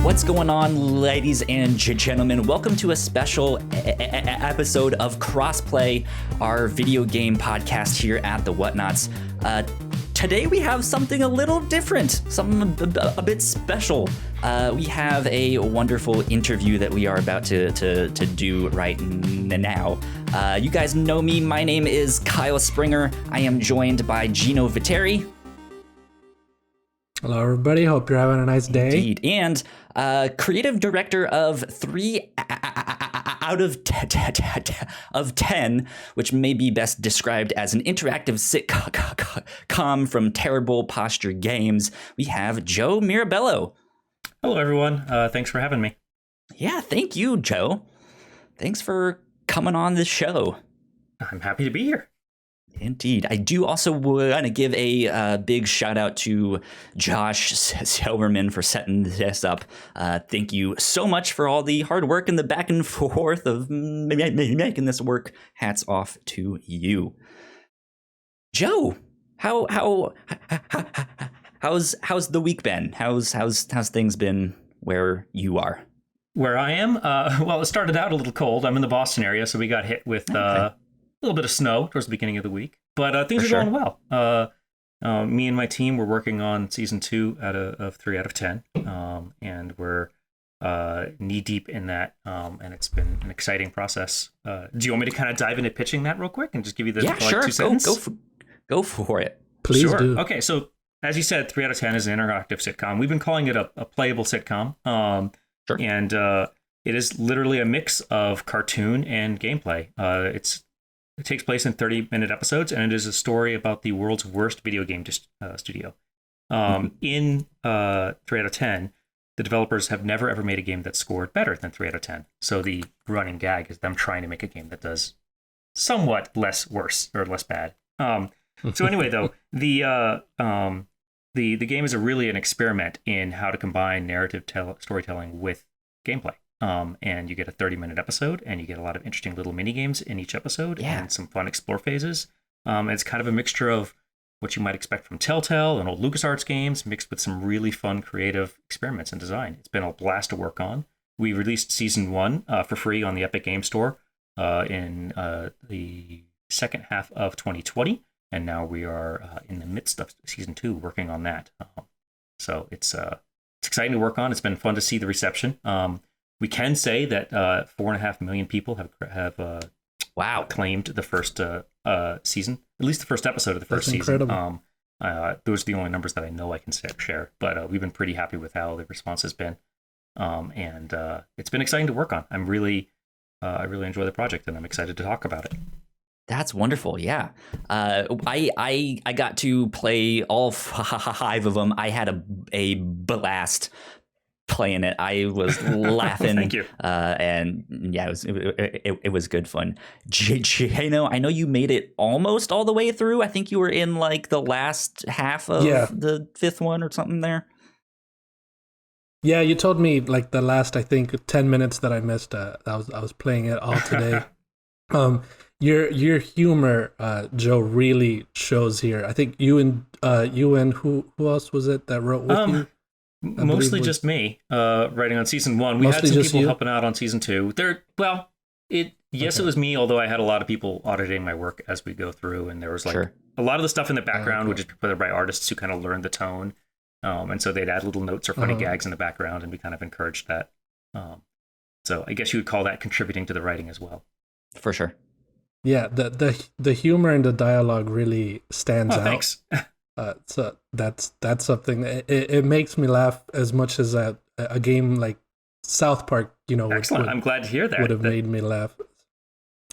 What's going on, ladies and gentlemen? Welcome to a special episode of Crossplay, our video game podcast here at the Whatnauts. Today we have something a little different, something a bit special. We have a wonderful interview that we are about to do right now. You guys know me. My name is Kyle Springer. I am joined by Gino Viteri. Hello, everybody. Hope you're having a nice day. Indeed. And creative director of 3 out of 10, which may be best described as an interactive sitcom from Terrible Posture Games. We have Joe Mirabello. Hello, everyone. Thanks for having me. Yeah, thank you, Joe. Thanks for coming on this show. I'm happy to be here. Indeed. I do also want to give a big shout out to Josh Silverman for setting this up. Thank you so much for all the hard work and the back and forth of making this work. Hats off to you. Joe, how's the week been? How's things been where you are? Where I am? Well, it started out a little cold. I'm in the Boston area, so we got hit with a little bit of snow towards the beginning of the week, but things are going well. Me and my team were working on season 2 of 3 out of 10, and we're knee deep in that, and it's been an exciting process. Do you want me to kind of dive into pitching that real quick and just give you the 2 sentences? Go for it. Please do. Okay, so as you said, 3 out of 10 is an interactive sitcom. We've been calling it a playable sitcom, and it is literally a mix of cartoon and gameplay. It takes place in 30-minute episodes, and it is a story about the world's worst video game studio. In 3 out of 10, the developers have never ever made a game that scored better than 3 out of 10. So the running gag is them trying to make a game that does somewhat less worse or less bad. So anyway, though, the game is really an experiment in how to combine narrative storytelling with gameplay. And you get a 30-minute episode, and you get a lot of interesting little mini games in each episode, and some fun explore phases. It's kind of a mixture of what you might expect from Telltale and old LucasArts games, mixed with some really fun, creative experiments in design. It's been a blast to work on. We released season 1 for free on the Epic Game Store in the second half of 2020, and now we are in the midst of season 2 working on that. So it's exciting to work on. It's been fun to see the reception. We can say that 4.5 million people have claimed the first season, at least the first episode of the first season. Those are the only numbers that I know I can share, but we've been pretty happy with how the response has been, and it's been exciting to work on. I really enjoy the project, and I'm excited to talk about it. That's wonderful. Yeah. I got to play all 5 of them. I had a blast playing it. I was laughing. Thank you. And yeah, it was good fun. Gino, I know you made it almost all the way through. I think you were in like the last half of the 5th one or something there. Yeah, you told me like the last, I think, 10 minutes that I missed. I was playing it all today. Your humor, Joe, really shows here. I think you and who else was it that wrote with you? Mostly just me, writing on season 1. We had some people helping out on season 2. It was me, although I had a lot of people auditing my work as we go through, and there was like a lot of the stuff in the background would just be put by artists who kind of learned the tone, and so they'd add little notes or funny gags in the background, and we kind of encouraged that. So I guess you would call that contributing to the writing as well. For sure. Yeah, the humor and the dialogue really stands out. Thanks. So that's something. It makes me laugh as much as a game like South Park, Excellent. I'm glad to hear that. Would have made me laugh.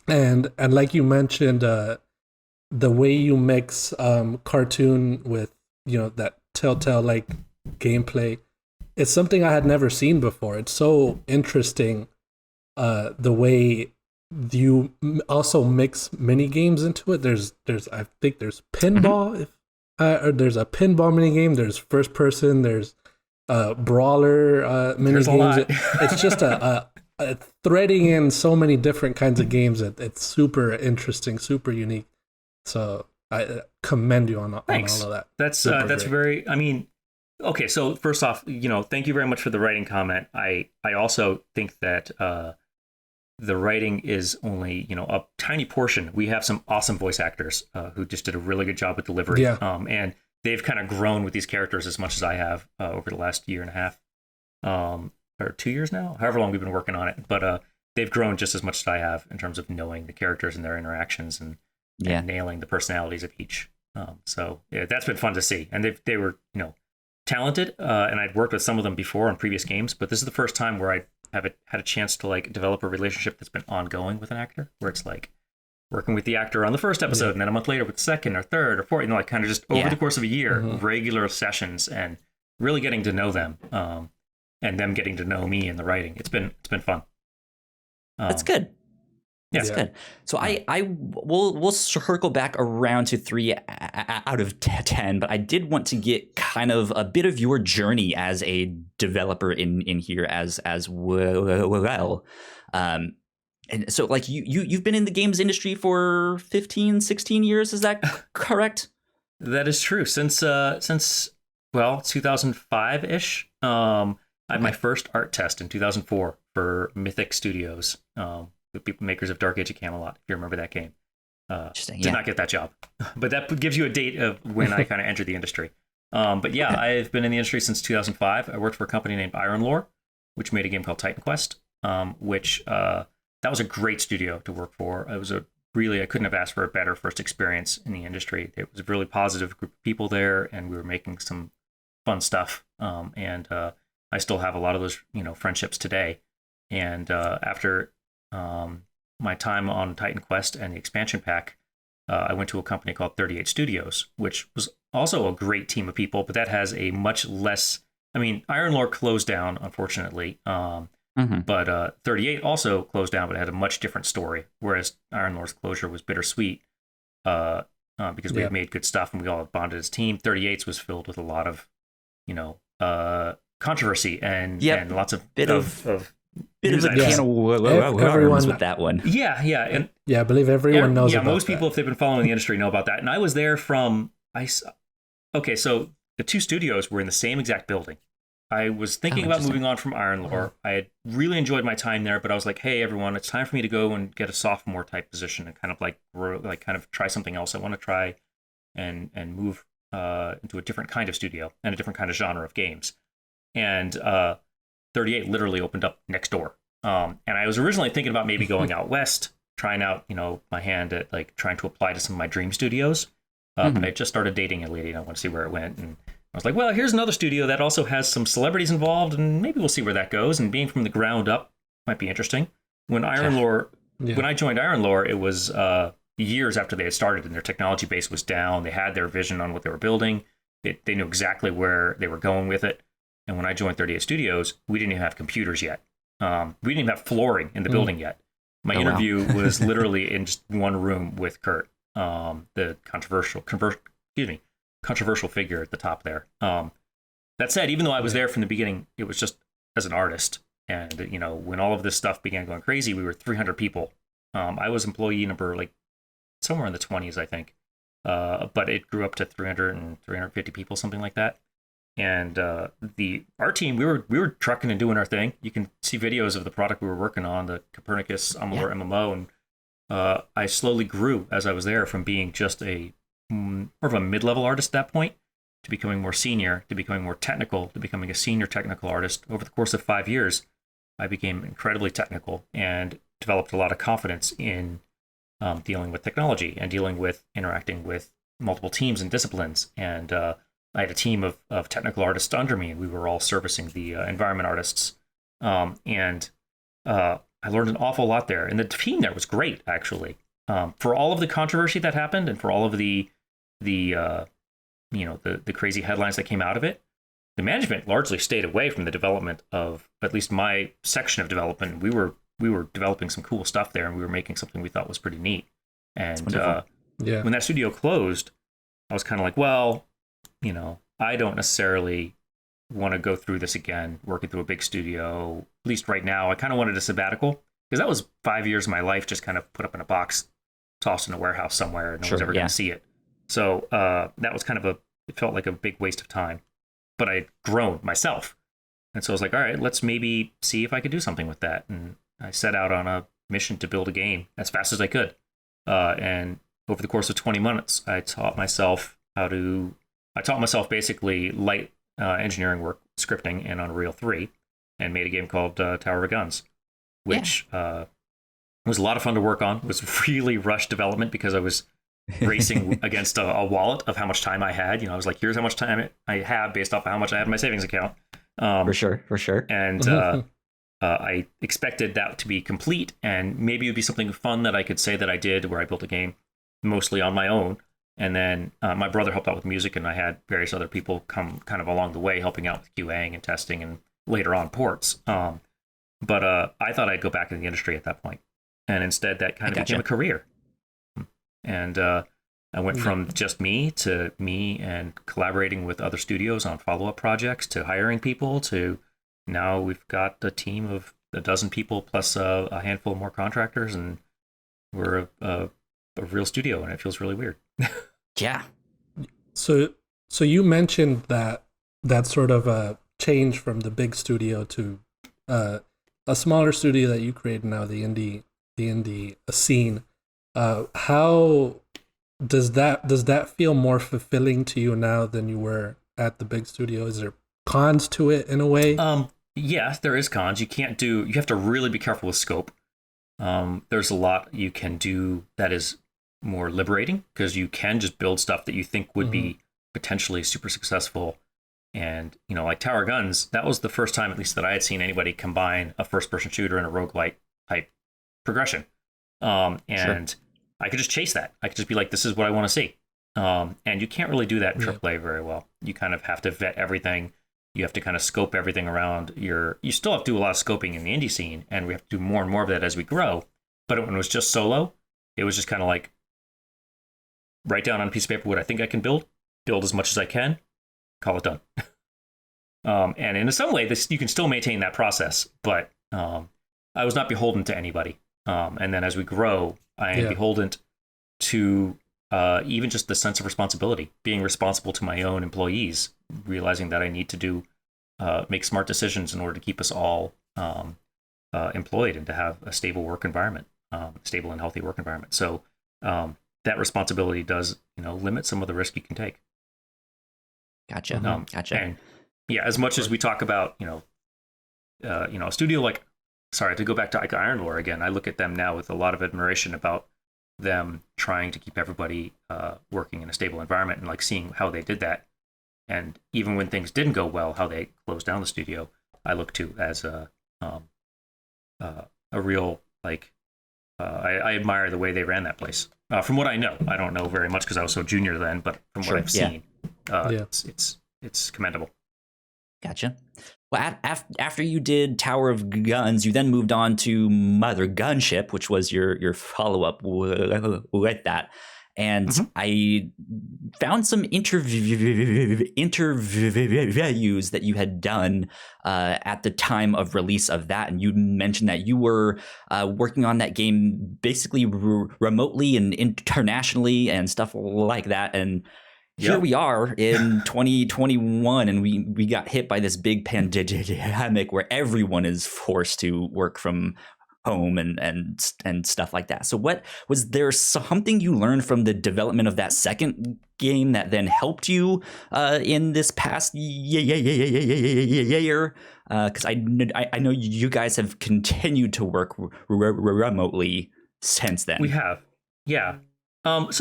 And like you mentioned, the way you mix cartoon with that Telltale like gameplay, it's something I had never seen before. It's so interesting, the way you also mix mini games into it. There's I think there's pinball. There's a pinball mini game. There's first person. There's brawler mini games. It's just a threading in so many different kinds of games. It's super interesting, super unique. So I commend you on all of that. That's very. I mean, Okay, so first off, thank you very much for the writing comment. I also think that the writing is only a tiny portion. We have some awesome voice actors who just did a really good job with delivery. Yeah. And they've kind of grown with these characters as much as I have over the last year and a half, or 2 years now, however long we've been working on it. But they've grown just as much as I have in terms of knowing the characters and their interactions and nailing the personalities of each. So yeah, that's been fun to see. And they were talented, and I'd worked with some of them before on previous games, but this is the first time where I had a chance to like develop a relationship that's been ongoing with an actor, where it's like working with the actor on the first episode and then a month later with the second or third or fourth, like kind of just over the course of a year, regular sessions, and really getting to know them, and them getting to know me in the writing. It's been fun. That's good. That's good. So we'll circle back around to 3 out of 10, but I did want to get kind of a bit of your journey as a developer in here as well. And so like you've been in the games industry for 15, 16 years, is that correct? That is true. Since 2005-ish. I had my first art test in 2004 for Mythic Studios. The people makers of Dark Age of Camelot, if you remember that game. Did not get that job. But that gives you a date of when I kind of entered the industry. But yeah, I've been in the industry since 2005. I worked for a company named Iron Lore, which made a game called Titanquest, which that was a great studio to work for. It was I couldn't have asked for a better first experience in the industry. It was a really positive group of people there, and we were making some fun stuff. And I still have a lot of those, friendships today. And after my time on Titanquest and the expansion pack, I went to a company called 38 Studios, which was also a great team of people, but that has a much less. I mean, Iron Lore closed down, unfortunately, but 38 also closed down, but it had a much different story. Whereas Iron Lore's closure was bittersweet because we had made good stuff and we all bonded as a team. 38's was filled with a lot of, controversy and lots of bit of a can of everyone with that one. And I believe everyone knows about most people, if they've been following the industry, know about that. And I was there so the two studios were in the same exact building. I was thinking about moving on from Iron Lore. I had really enjoyed my time there, but I was like, hey, everyone, it's time for me to go and get a sophomore type position and kind of kind of try something else. I want to try and move into a different kind of studio and a different kind of genre of games. And 38 literally opened up next door. And I was originally thinking about maybe going out west, trying out, my hand at like trying to apply to some of my dream studios. But I just started dating a lady and I want to see where it went. And I was like, well, here's another studio that also has some celebrities involved, and maybe we'll see where that goes. And being from the ground up might be interesting. When I joined Iron Lore, it was years after they had started and their technology base was down. They had their vision on what they were building. They knew exactly where they were going with it. And when I joined 38 Studios, we didn't even have computers yet. We didn't even have flooring in the building yet. My interview was literally in just one room with Kurt, the controversial figure at the top there. That said, even though I was there from the beginning, it was just as an artist. And, when all of this stuff began going crazy, we were 300 people. I was employee number like somewhere in the 20s, I think. But it grew up to 300 and 350 people, something like that. And our team, we were trucking and doing our thing. You can see videos of the product we were working on, the Copernicus Amalur MMO, and I slowly grew as I was there from being just more of a mid-level artist at that point to becoming more senior, to becoming more technical, to becoming a senior technical artist. Over the course of 5 years, I became incredibly technical and developed a lot of confidence in dealing with technology and interacting with multiple teams and disciplines. And I had a team of technical artists under me, and we were all servicing the environment artists. And I learned an awful lot there. And the team there was great, actually. For all of the controversy that happened and for all of the crazy headlines that came out of it, the management largely stayed away from the development of at least my section of development. We were developing some cool stuff there, and we were making something we thought was pretty neat. And when that studio closed, I was kind of like, well, I don't necessarily want to go through this again, working through a big studio, at least right now. I kind of wanted a sabbatical because that was 5 years of my life just kind of put up in a box, tossed in a warehouse somewhere, and no one's ever going to see it. So that was kind of it felt like a big waste of time. but I'd grown myself. And so I was like, all right, let's maybe see if I could do something with that. And I set out on a mission to build a game as fast as I could. And over the course of 20 months, I taught myself basically light engineering work, scripting in Unreal 3, and made a game called Tower of Guns, which was a lot of fun to work on. It was really rushed development because I was racing against a wallet of how much time I had. I was like, here's how much time I have based off of how much I have in my savings account. For sure. And I expected that to be complete, and maybe it would be something fun that I could say that I did, where I built a game mostly on my own. And then my brother helped out with music, and I had various other people come kind of along the way, helping out with QAing and testing, and later on ports. But I thought I'd go back in the industry at that point, and instead that kind of became a career. And I went from just me to me and collaborating with other studios on follow-up projects, to hiring people, to now we've got a team of a dozen people plus a handful more contractors, and we're a real studio, and it feels really weird. Yeah. So you mentioned that sort of a change from the big studio to a smaller studio that you created now, the indie scene. How does that feel more fulfilling to you now than you were at the big studio? Is there cons to it in a way? Yeah, there is cons. You have to really be careful with scope. There's a lot you can do that is more liberating, because you can just build stuff that you think would be potentially super successful. And, like Tower Guns, that was the first time, at least, that I had seen anybody combine a first-person shooter and a roguelite type progression. And I could just chase that. I could just be like, this is what I want to see. And you can't really do that in AAA very well. You kind of have to vet everything. You have to kind of scope everything around you still have to do a lot of scoping in the indie scene, and we have to do more and more of that as we grow. But when it was just solo, it was just kind of like, write down on a piece of paper what I think I can build as much as I can, call it done. And in some way, you can still maintain that process, but I was not beholden to anybody. And then as we grow, I am beholden to even just the sense of responsibility, being responsible to my own employees, realizing that I need to make smart decisions in order to keep us all employed and to have a stable work environment, stable and healthy work environment. So that responsibility does, limit some of the risk you can take. Gotcha. And as much as we talk about, a studio like, to go back to Iron Lore again, I look at them now with a lot of admiration about them trying to keep everybody working in a stable environment, and like seeing how they did that. And even when things didn't go well, how they closed down the studio, I look to as a real, I admire the way they ran that place. From what I know, I don't know very much because I was so junior then, but from what I've seen, it's commendable. Gotcha. Well, after you did Tower of Guns, you then moved on to Mother Gunship, which was your follow-up with that. And I found some interviews that you had done at the time of release of that. And you mentioned that you were working on that game basically remotely and internationally and stuff like that. And here we are in 2021, and we got hit by this big pandemic where everyone is forced to work from home and stuff like that. So was there something you learned from the development of that second game that then helped you in this past year? Because I know you guys have continued to work remotely since then. We have, yeah. That's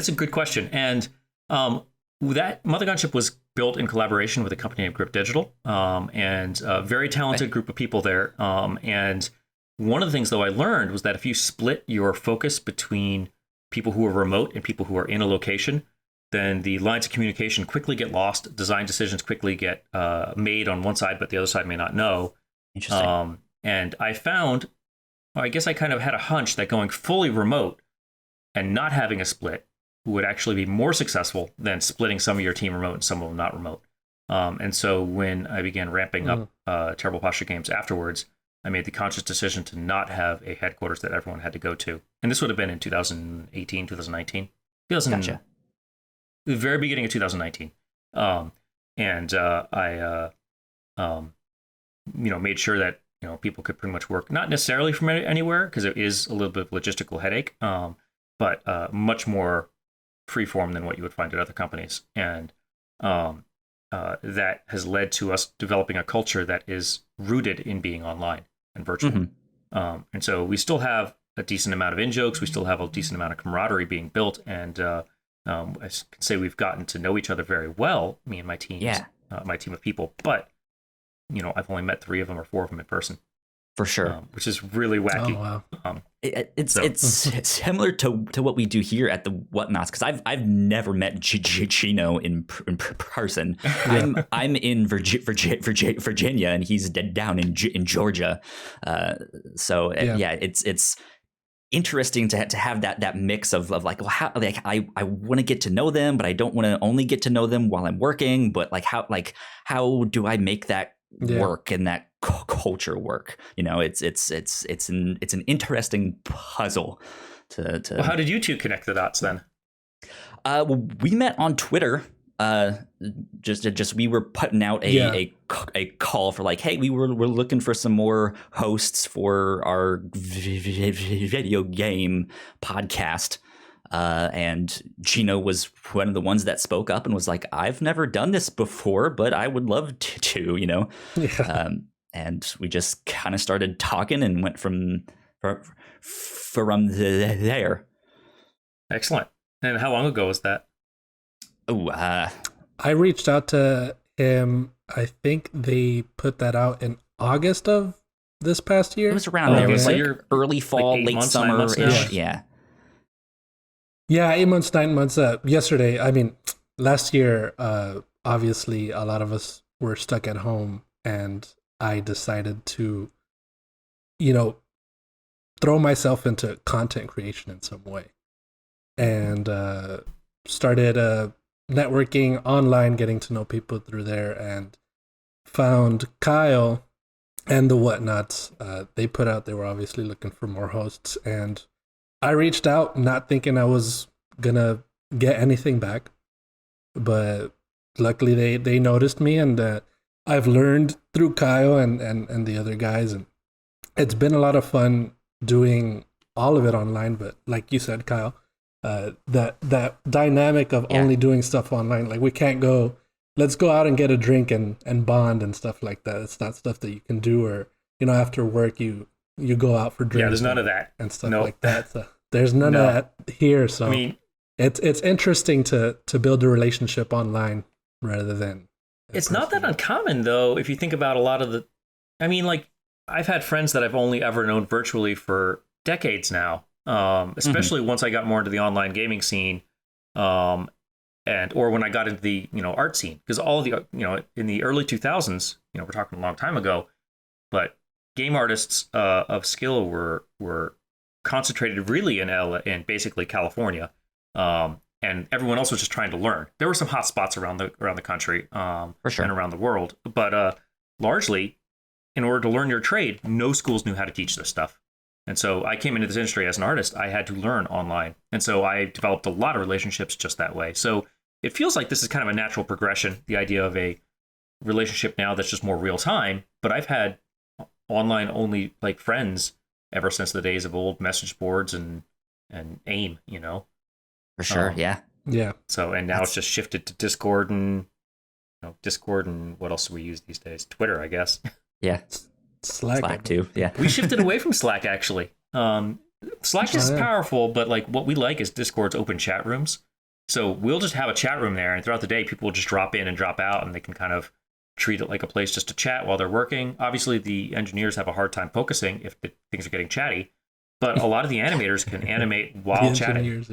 a good question. And that Mother Gunship was built in collaboration with a company named Grip Digital, and a very talented group of people there. And one of the things, though, I learned was that if you split your focus between people who are remote and people who are in a location, then the lines of communication quickly get lost. Design decisions quickly get made on one side, but the other side may not know. Interesting. And I found, I guess I kind of had a hunch that going fully remote and not having a split would actually be more successful than splitting some of your team remote and some of them not remote. And so when I began ramping up Terrible Posture Games afterwards, I made the conscious decision to not have a headquarters that everyone had to go to. And this would have been in 2018, 2019. Gotcha. The very beginning of 2019. and I made sure that people could pretty much work not necessarily from anywhere, because it is a little bit of a logistical headache, but much more freeform than what you would find at other companies, and that has led to us developing a culture that is rooted in being online and virtual. Mm-hmm. And so we still have a decent amount of in-jokes. We still have a decent amount of camaraderie being built. And I can say we've gotten to know each other very well, me and my team, my team of people. But, I've only met 3 of them or 4 of them in person. For sure. Which is really wacky. Oh, wow. It's similar to what we do here at the Whatnauts, because I've never met Gino in person. Yeah. I'm in Virginia, and he's down in Georgia. So it's interesting to have that mix of like, well, how, like I want to get to know them, but I don't want to only get to know them while I'm working. But how do I make that work and that culture work? It's an interesting puzzle to Well, how did you two connect the dots then? We met on Twitter. Just we were putting out a call for like, hey, we're looking for some more hosts for our video game podcast. And Gino was one of the ones that spoke up and was like, I've never done this before, but I would love to, Yeah. And we just kind of started talking and went from there. Excellent. And how long ago was that? Oh, I reached out to him. I think they put that out in August of this past year. It was around there. It was like early fall, late summer-ish. Yeah. Yeah, 8 months, 9 months. Yesterday, I mean, last year, obviously, a lot of us were stuck at home, and I decided to, throw myself into content creation in some way, and started networking online, getting to know people through there, and found Kyle and the Whatnauts. They were obviously looking for more hosts, and I reached out not thinking I was gonna get anything back, but luckily they noticed me, and I've learned through Kyle and the other guys, and it's been a lot of fun doing all of it online. But like you said, Kyle, that dynamic of only doing stuff online, like we can't go, let's go out and get a drink and bond and stuff like that. It's not stuff that you can do, or after work you go out for drinks. Yeah, there's none of that and stuff like that. So there's none of that here. So I mean, it's interesting to build a relationship online rather than. It's not that uncommon though, if you think about a lot of the. I mean, like I've had friends that I've only ever known virtually for decades now. Especially once I got more into the online gaming scene, or when I got into the art scene, because all of the in the early 2000s, we're talking a long time ago, but game artists of skill were concentrated really in basically California, and everyone else was just trying to learn. There were some hot spots around the country, for sure, and around the world, but largely, in order to learn your trade, no schools knew how to teach this stuff. And so I came into this industry as an artist. I had to learn online. And so I developed a lot of relationships just that way. So it feels like this is kind of a natural progression, the idea of a relationship now that's just more real time. But I've had online only like friends ever since the days of old message boards and AIM, For sure, yeah. Yeah. So, and now it's just shifted to Discord and what else do we use these days? Twitter, I guess. Yeah. Slack too, yeah. We shifted away from Slack, actually. Slack is powerful, but like what we like is Discord's open chat rooms. So we'll just have a chat room there, and throughout the day, people will just drop in and drop out, and they can kind of treat it like a place just to chat while they're working. Obviously, the engineers have a hard time focusing if things are getting chatty, but a lot of the animators can animate while chatting, which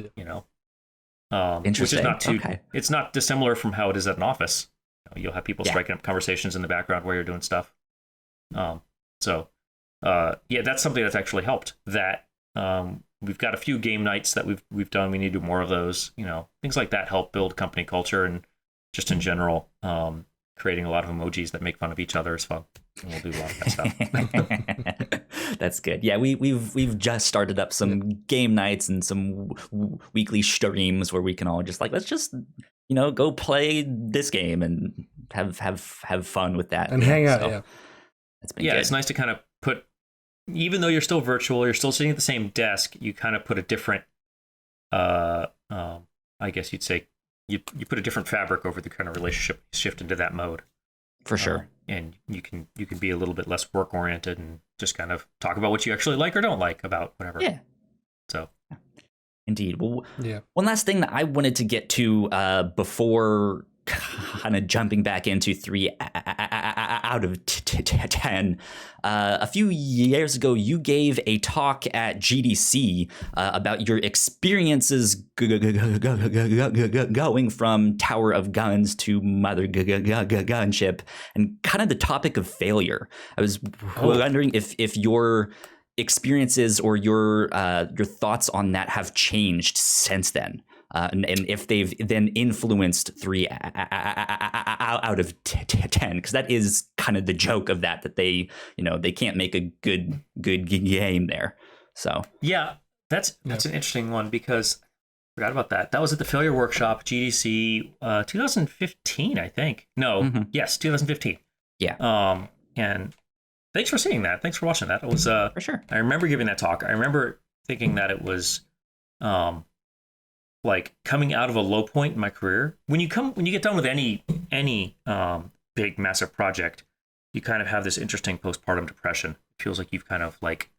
is not too. Okay. It's not dissimilar from how it is at an office. You'll have people striking up conversations in the background while you're doing stuff. So that's something that's actually helped. That we've got a few game nights that we've done. We need to do more of those. Things like that help build company culture, and just in general, creating a lot of emojis that make fun of each other is fun. And we'll do a lot of that stuff. That's good. Yeah, we've just started up some game nights and some weekly streams where we can all just let's just go play this game and have fun with that and hang out. So it's been good. It's nice to kind of put, even though you're still virtual, you're still sitting at the same desk, you kind of put a different I guess you'd say you put a different fabric over the kind of relationship, shift into that mode. For sure. And you can be a little bit less work oriented and just kind of talk about what you actually like or don't like about whatever. Yeah. So. Indeed. Well, one last thing that I wanted to get to before kind of jumping back into 3 out of 10. A few years ago, you gave a talk at GDC about your experiences going from Tower of Guns to Mother Gunship, and kind of the topic of failure. I was wondering if your experiences or your thoughts on that have changed since then. And if they've then influenced 3 out of 10, because that is kind of the joke of that they can't make a good game there. So yeah, that's an interesting one, because I forgot about that. That was at the Failure Workshop, GDC 2015, I think. No, yes, 2015. Yeah. And thanks for seeing that. Thanks for watching that. It was for sure. I remember giving that talk. I remember thinking that it was like coming out of a low point in my career. When you get done with any big massive project, you kind of have this interesting postpartum depression. It feels like you've kind of like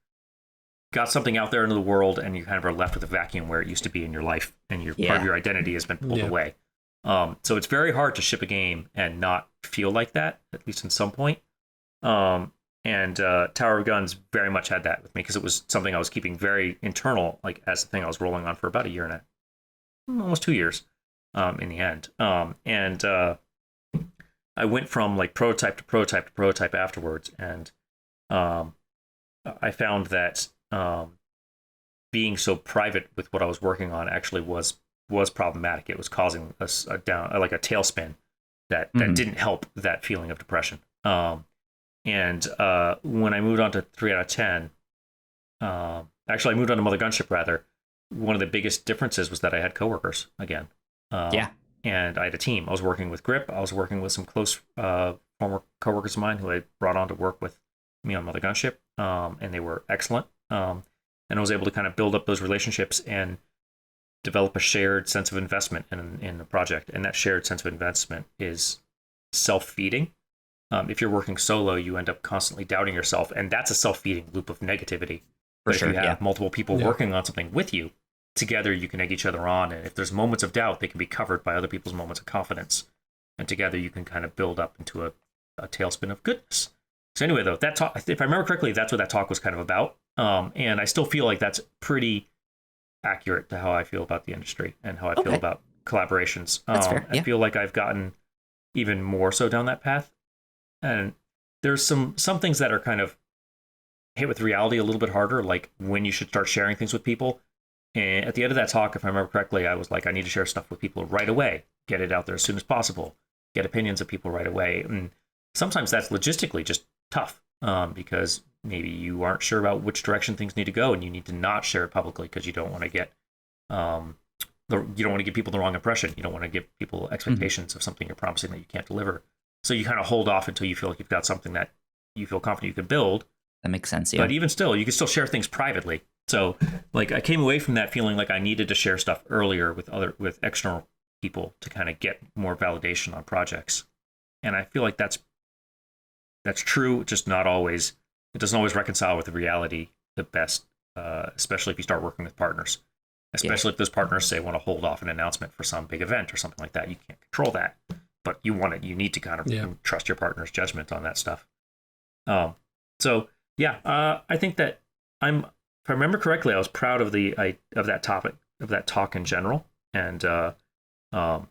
got something out there into the world, and you kind of are left with a vacuum where it used to be in your life, and part of your identity has been pulled away. So it's very hard to ship a game and not feel like that, at least in some point. And Tower of Guns very much had that with me, because it was something I was keeping very internal, like as the thing I was rolling on for about a year and almost 2 years in the end. And I went from like prototype to prototype to prototype afterwards, and I found that being so private with what I was working on actually was problematic. It was causing a tailspin that didn't help that feeling of depression. And when I moved on to 3 out of 10, actually I moved on to Mother Gunship rather, one of the biggest differences was that I had coworkers again. And I had a team. I was working with Grip. I was working with some close former coworkers of mine who I brought on to work with me on Mother Gunship, and they were excellent. And I was able to kind of build up those relationships and develop a shared sense of investment in the project. And that shared sense of investment is self-feeding. If you're working solo, you end up constantly doubting yourself, and that's a self-feeding loop of negativity. But if you have multiple people working on something with you, together you can egg each other on, and if there's moments of doubt, they can be covered by other people's moments of confidence, and together you can kind of build up into a tailspin of goodness. So anyway, though, that talk, if I remember correctly, that's what that talk was kind of about, and I still feel like that's pretty accurate to how I feel about the industry and how I feel about collaborations. That's fair. I feel like I've gotten even more so down that path. And there's some things that are kind of hit with reality a little bit harder, like when you should start sharing things with people. And at the end of that talk, if I remember correctly, I was like, I need to share stuff with people right away, get it out there as soon as possible, get opinions of people right away. And sometimes that's logistically just tough, because maybe you aren't sure about which direction things need to go, and you need to not share it publicly because you don't want to get you don't want to give people the wrong impression. You don't want to give people expectations of something you're promising that you can't deliver. So you kind of hold off until you feel like you've got something that you feel confident you can build. That makes sense, yeah. But even still, you can still share things privately. So like I came away from that feeling like I needed to share stuff earlier with external people to kind of get more validation on projects. And I feel like that's true, just not always. It doesn't always reconcile with the reality the best, especially if you start working with partners. Especially if those partners say want to hold off an announcement for some big event or something like that. You can't control that. But you need to kind of trust your partner's judgment on that stuff. I think that if I remember correctly, I was proud of that talk in general, and I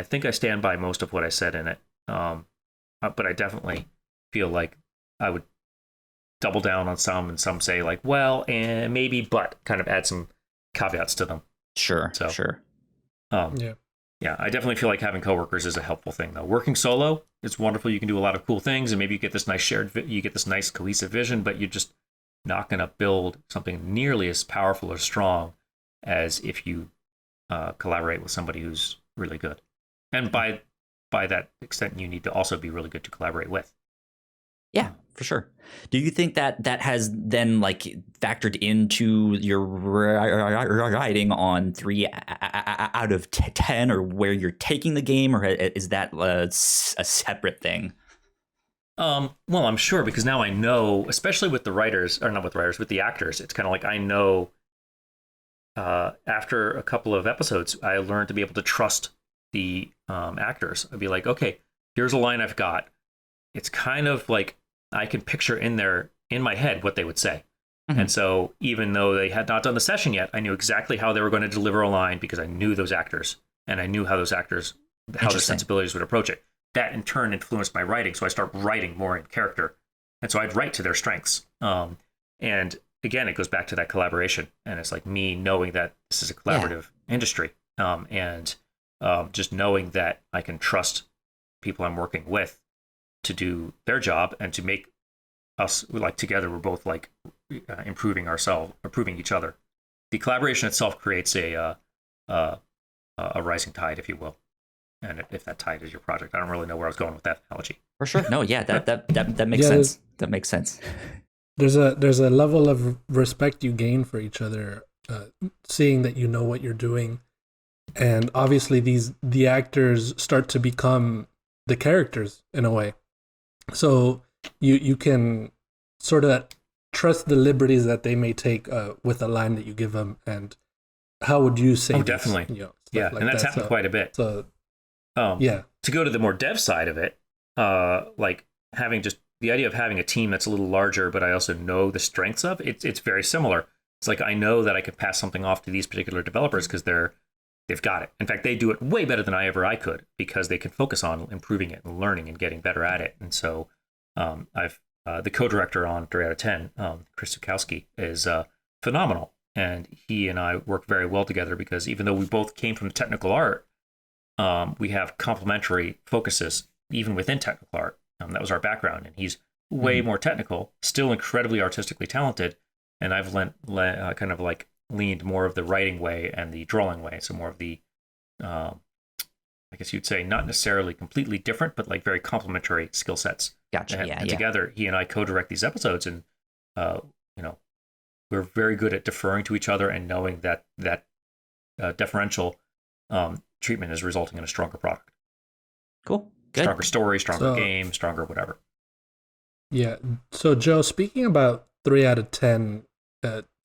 think I stand by most of what I said in it. But I definitely feel like I would double down on some, and some say like, well, and maybe, but kind of add some caveats to them. Sure. Yeah, I definitely feel like having coworkers is a helpful thing, though. Working solo, it's wonderful. You can do a lot of cool things, and maybe you get this nice cohesive vision, but you're just not going to build something nearly as powerful or strong as if you collaborate with somebody who's really good. And by by that extent, you need to also be really good to collaborate with. Yeah, for sure. Do you think that that has then like factored into your writing on 3 out of 10, or where you're taking the game, or is that a separate thing? Well, I'm sure, because now I know, especially with the writers, or not with the writers, with the actors, it's kind of like I know after a couple of episodes, I learned to be able to trust the actors. I'd be like, okay, here's a line I've got. It's kind of like I can picture in my head what they would say. Mm-hmm. And so even though they had not done the session yet, I knew exactly how they were going to deliver a line because I knew those actors, and I knew how those actors, how their sensibilities would approach it. That in turn influenced my writing. So I start writing more in character. And so I'd write to their strengths. And again, it goes back to that collaboration. And it's like me knowing that this is a collaborative industry. And just knowing that I can trust people I'm working with to do their job and to make us, like, together, we're both like improving each other. The collaboration itself creates a rising tide, if you will. And if that tide is your project, I don't really know where I was going with that analogy. For sure. No, yeah, that makes sense. That makes sense. There's a level of respect you gain for each other, seeing that you know what you're doing, and obviously the actors start to become the characters in a way. So you can sort of trust the liberties that they may take with a line that you give them, and how would you say? Oh, definitely. You know, yeah, like and that's happened quite a bit. So. To go to the more dev side of it, like having just the idea of having a team that's a little larger, but I also know the strengths of it's very similar. It's like I know that I could pass something off to these particular developers because they've got it. In fact, they do it way better than I could, because they can focus on improving it and learning and getting better at it. And so I've the co-director on 3 out of 10, Chris Zukowski, is phenomenal, and he and I work very well together because even though we both came from technical art, we have complementary focuses even within technical art. That was our background, and he's way more technical, still incredibly artistically talented. And I've kind of like leaned more of the writing way and the drawing way, so more of the, I guess you'd say, not necessarily completely different, but like very complementary skill sets. Gotcha. And together, he and I co-direct these episodes, and we're very good at deferring to each other and knowing that deferential treatment is resulting in a stronger product. Cool. Good. Stronger story, stronger game, stronger whatever. Yeah. So, Joe, speaking about 3 out of 10,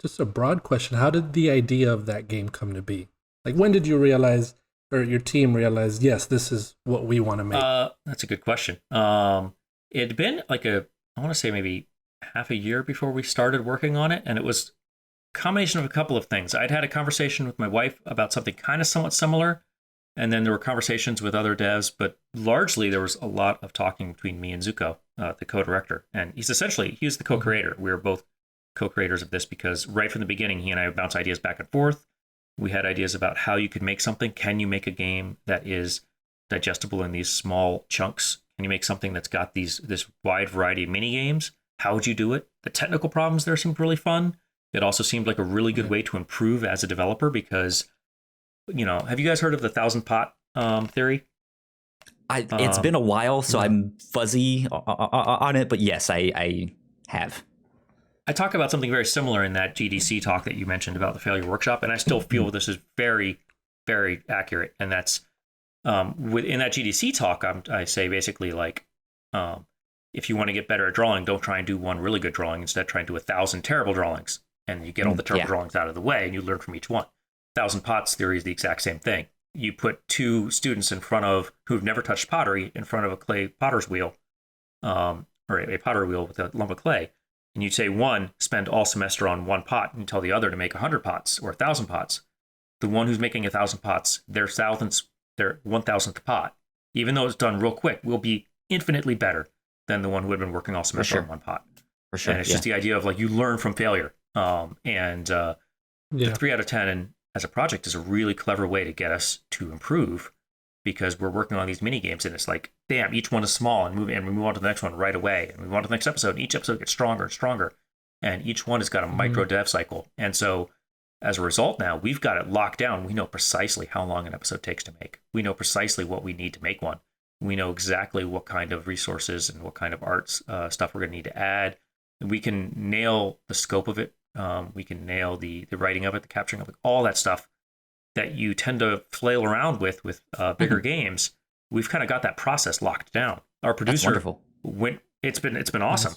just a broad question. How did the idea of that game come to be? Like, when did you realize, or your team realized, yes, this is what we want to make? That's a good question. It had been like I want to say maybe half a year before we started working on it. And it was a combination of a couple of things. I'd had a conversation with my wife about something kind of somewhat similar. And then there were conversations with other devs, but largely there was a lot of talking between me and Zuko, the co-director. And he was the co-creator. We were both co-creators of this because right from the beginning, he and I would bounce ideas back and forth. We had ideas about how you could make something. Can you make a game that is digestible in these small chunks? Can you make something that's got this wide variety of mini games? How would you do it? The technical problems there seemed really fun. It also seemed like a really good way to improve as a developer because, have you guys heard of the 1,000-pot theory? It's been a while, so I'm fuzzy on it, but yes, I have. I talk about something very similar in that GDC talk that you mentioned about the Failure Workshop, and I still feel this is very, very accurate. And that's in that GDC talk, I say basically like, if you want to get better at drawing, don't try and do one really good drawing. Instead, try and do 1,000 terrible drawings, and you get all the terrible drawings out of the way, and you learn from each one. 1,000 pots theory is the exact same thing. You put 2 students who've never touched pottery in front of a clay potter's wheel, or a pottery wheel with a lump of clay, and you say one spend all semester on one pot, and you tell the other to make 100 pots or 1,000 pots. The one who's making 1,000 pots, their 1,000th pot, even though it's done real quick, will be infinitely better than the one who had been working all semester on one pot. For sure. And it's just the idea of like you learn from failure. The 3 out of 10 as a project is a really clever way to get us to improve because we're working on these mini games and it's like, damn, each one is small and we move on to the next one right away. And we move on to the next episode. And each episode gets stronger and stronger. And each one has got a micro dev cycle. And so as a result now, we've got it locked down. We know precisely how long an episode takes to make. We know precisely what we need to make one. We know exactly what kind of resources and what kind of arts stuff we're going to need to add. We can nail the scope of it. We can nail the writing of it, the capturing of it, all that stuff that you tend to flail around with bigger games. We've kind of got that process locked down. Our producer went. It's been awesome.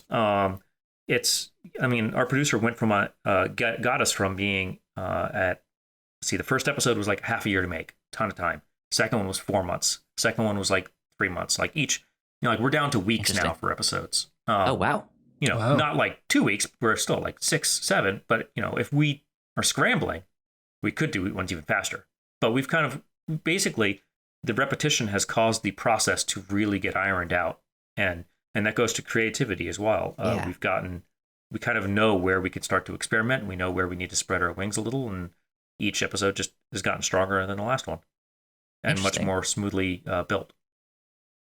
Nice. Our producer went from got us from being the first episode was like half a year to make, ton of time. Second one was 4 months. Second one was like 3 months. Like each, like we're down to weeks now for episodes. Oh wow. Not like 2 weeks. We're still like 6, 7. But if we are scrambling, we could do ones even faster. But we've kind of basically the repetition has caused the process to really get ironed out, and that goes to creativity as well. We kind of know where we can start to experiment, and we know where we need to spread our wings a little, and each episode just has gotten stronger than the last one and much more smoothly built.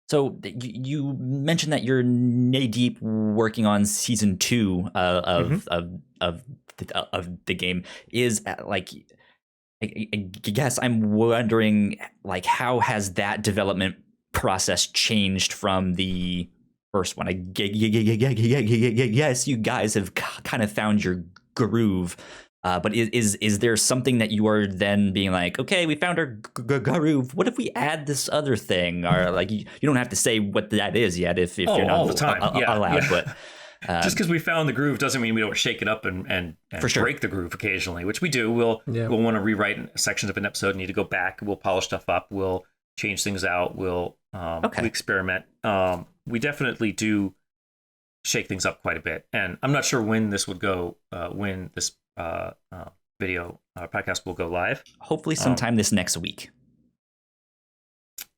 So you mentioned that you're knee deep working on season 2 of the game. Is like, I guess I'm wondering, like, how has that development process changed from the first one? I guess you guys have kind of found your groove. But is there something that you are then being like, okay, we found our groove. What if we add this other thing? Or like, you don't have to say what that is yet if you're not all the time. allowed. But just because we found the groove doesn't mean we don't shake it up and break the groove occasionally, which we do. We'll want to rewrite sections of an episode, need to go back. We'll polish stuff up. We'll change things out. We'll we experiment. We definitely do shake things up quite a bit. And I'm not sure when this would go, when this video podcast will go live. Hopefully sometime this next week.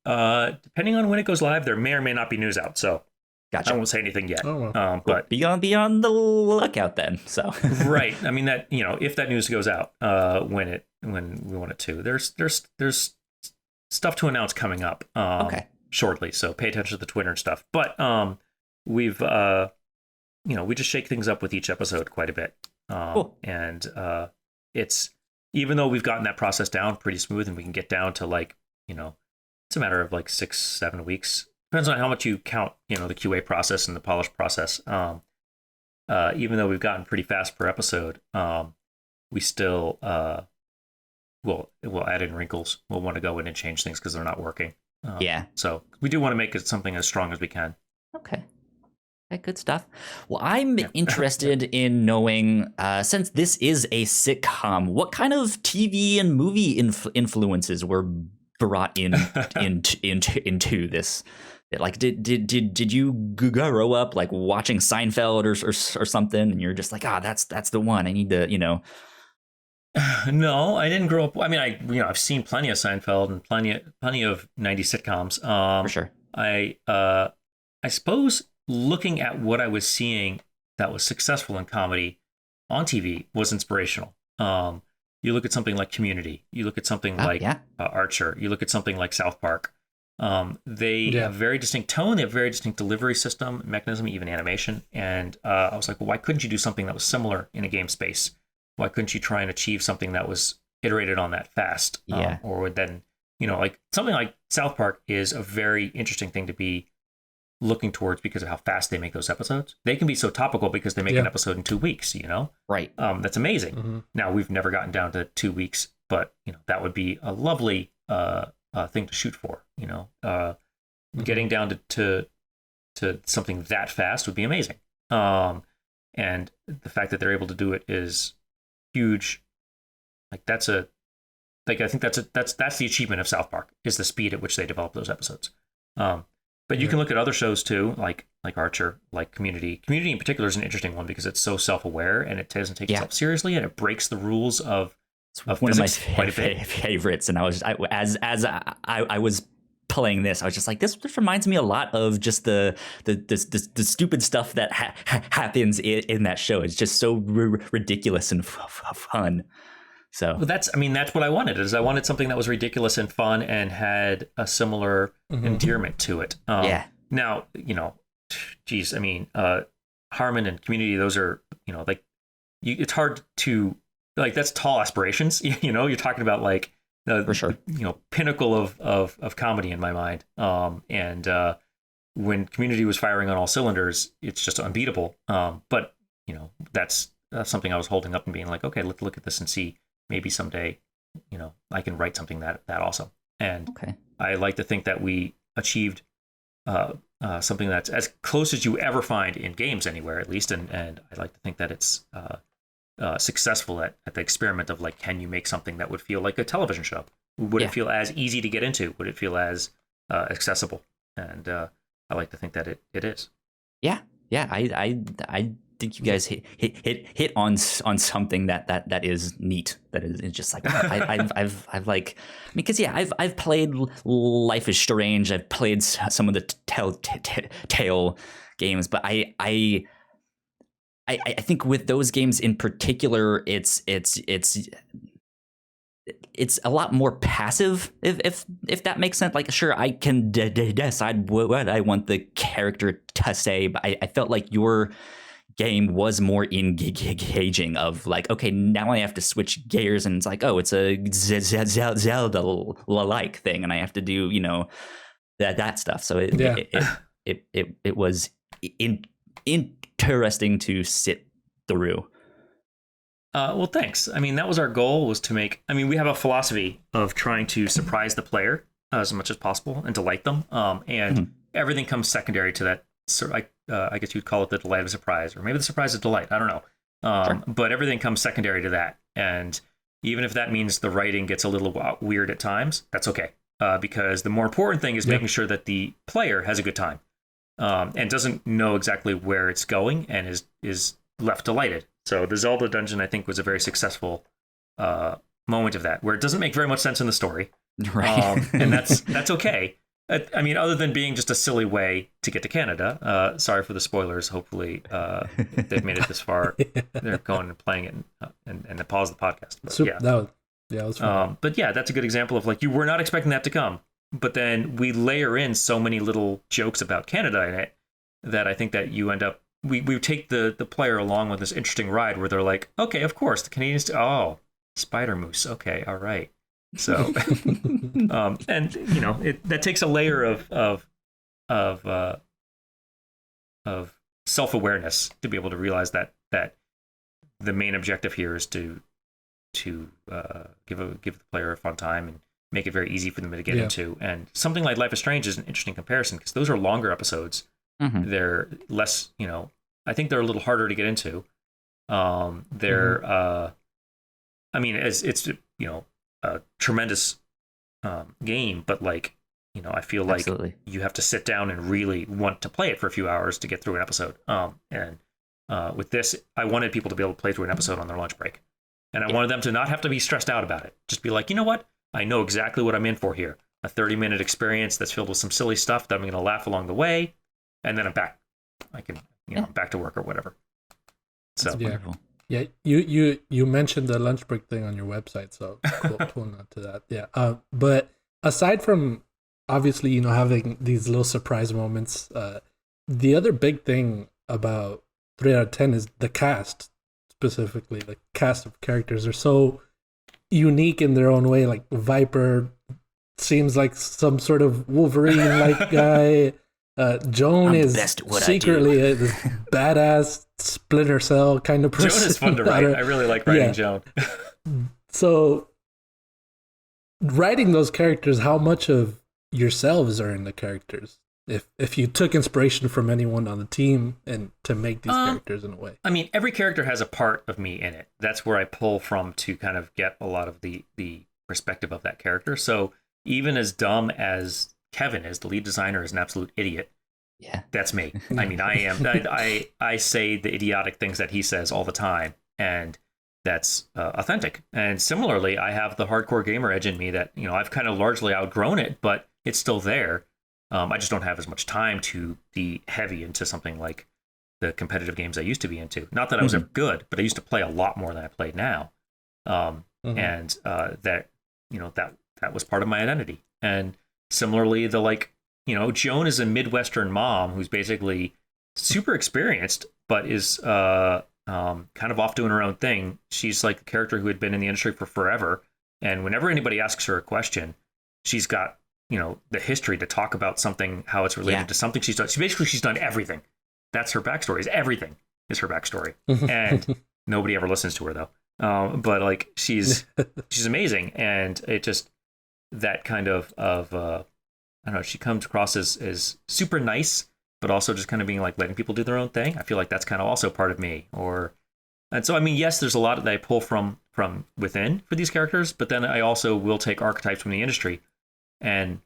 Depending on when it goes live, there may or may not be news out. So gotcha. I won't say anything yet. But be on the lookout then. So right. I mean that if that news goes out when we want it to, there's stuff to announce coming up shortly. So pay attention to the Twitter and stuff. But we've we just shake things up with each episode quite a bit. Cool. And it's, even though we've gotten that process down pretty smooth and we can get down to like, it's a matter of like 6-7 weeks. Depends on how much you count, the QA process and the polish process. Even though we've gotten pretty fast per episode, we still we'll add in wrinkles. We'll want to go in and change things because they're not working. So we do want to make it something as strong as we can. Okay. Good stuff. Well, I'm interested in knowing, since this is a sitcom, what kind of TV and movie influences were brought into this? Like, did you grow up like watching Seinfeld or something, and you're just like, that's the one I need to, No, I didn't grow up. I mean, I've seen plenty of Seinfeld and plenty of 90s sitcoms. For sure. I suppose looking at what I was seeing that was successful in comedy on TV was inspirational. You look at something like Community. You look at something like Archer. You look at something like South Park. They have very distinct tone. They have very distinct delivery system, mechanism, even animation. And I was like, well, why couldn't you do something that was similar in a game space? Why couldn't you try and achieve something that was iterated on that fast? Or would then, like something like South Park is a very interesting thing to be looking towards because of how fast they make those episodes. They can be so topical because they make an episode in 2 weeks, Right. That's amazing. Mm-hmm. Now, we've never gotten down to 2 weeks, but, that would be a lovely thing to shoot for, Getting down to something that fast would be amazing. And the fact that they're able to do it is huge. Like I think that's the achievement of South Park, is the speed at which they develop those episodes. But you can look at other shows too, like Archer, like Community. Community in particular is an interesting one because it's so self-aware and it doesn't take itself seriously, and it breaks the rules of one of my favorites. And I was playing this, I was just like, this reminds me a lot of just the stupid stuff that happens in that show. It's just so ridiculous and fun. So that's what I wanted. I wanted something that was ridiculous and fun and had a similar endearment to it. Now, Harmon and Community, those are, it's hard to, like, that's tall aspirations. You're talking about like For sure. Pinnacle of comedy in my mind. When Community was firing on all cylinders, it's just unbeatable. But that's something I was holding up and being like, okay, let's look at this and see maybe someday, I can write something that awesome. And I like to think that we achieved something that's as close as you ever find in games anywhere, at least. And I like to think that it's successful at the experiment of like, can you make something that would feel like a television show? Would it feel as easy to get into? Would it feel as accessible? And I like to think that it is. Yeah. I think you guys hit on something that is neat. That is just like I've like, I mean, because I've played Life is Strange. I've played some of the Telltale games, but I think with those games in particular, it's a lot more passive, if that makes sense. Like, sure, I can decide what I want the character to say, but I felt like your game was more engaging of like, okay, now I have to switch gears, and it's like, oh, it's a Zelda-like thing, and I have to do, that stuff. So it was interesting to sit through. Well, thanks. I mean, that was our goal, was to make, we have a philosophy of trying to surprise the player as much as possible and delight them. And everything comes secondary to that. So I guess you'd call it the delight of surprise, or maybe the surprise of delight. I don't know. Sure. But everything comes secondary to that. And even if that means the writing gets a little weird at times, that's okay. Because the more important thing is making sure that the player has a good time and doesn't know exactly where it's going and is left delighted. So the Zelda dungeon, I think, was a very successful moment of that, where it doesn't make very much sense in the story. Right. And that's okay. I mean, other than being just a silly way to get to Canada. Sorry for the spoilers. Hopefully they've made it this far. They're going and playing it and they pause the podcast. But, that was fun. But yeah, that's a good example of like, you were not expecting that to come. But then we layer in so many little jokes about Canada in it that I think that you end up, we take the player along with this interesting ride where they're like, okay, of course, the Canadians, spider moose. Okay, all right. So, and that takes a layer of self-awareness to be able to realize that the main objective here is to give the player a fun time and make it very easy for them to get into. And something like Life is Strange is an interesting comparison because those are longer episodes. Mm-hmm. They're less, I think they're a little harder to get into. It's a tremendous game, but like, I feel like you have to sit down and really want to play it for a few hours to get through an episode. With this, I wanted people to be able to play through an episode on their lunch break. And I wanted them to not have to be stressed out about it. Just be like, you know what? I know exactly what I'm in for here. A 30-minute experience that's filled with some silly stuff that I'm going to laugh along the way. And then I'm back. I can, back to work or whatever. So wonderful. Yeah, you mentioned the lunch break thing on your website, so cool nod to that. Yeah, but aside from obviously having these little surprise moments, the other big thing about 3 out of 10 is the cast. Specifically, the cast of characters are so unique in their own way. Like Viper seems like some sort of Wolverine-like guy. Joan is secretly a badass Splinter Cell kind of person. Joan is fun to write. I really like writing Joan. So, writing those characters, how much of yourselves are in the characters? If you took inspiration from anyone on the team and to make these characters in a way. I mean, every character has a part of me in it. That's where I pull from to kind of get a lot of the perspective of that character. So even as dumb as Kevin is, the lead designer, is an absolute idiot. Yeah, that's me. I mean, I am. I say the idiotic things that he says all the time, and that's authentic. And similarly, I have the hardcore gamer edge in me that I've kind of largely outgrown it, but it's still there. I just don't have as much time to be heavy into something like the competitive games I used to be into. Not that I was ever good, but I used to play a lot more than I played now. And that was part of my identity. And similarly, Joan is a Midwestern mom who's basically super experienced, but is kind of off doing her own thing. She's like a character who had been in the industry for forever And whenever anybody asks her a question, she's got, the history to talk about something, how it's related to something she's done. She's done everything. That's her backstory. Everything is her backstory. And nobody ever listens to her though. But like she's amazing. And it just, that kind of I don't know, she comes across as super nice, but also just kind of being like letting people do their own thing. I feel like that's kind of also part of me. And so, I mean, yes, there's a lot that I pull from within for these characters, but then I also will take archetypes from the industry, and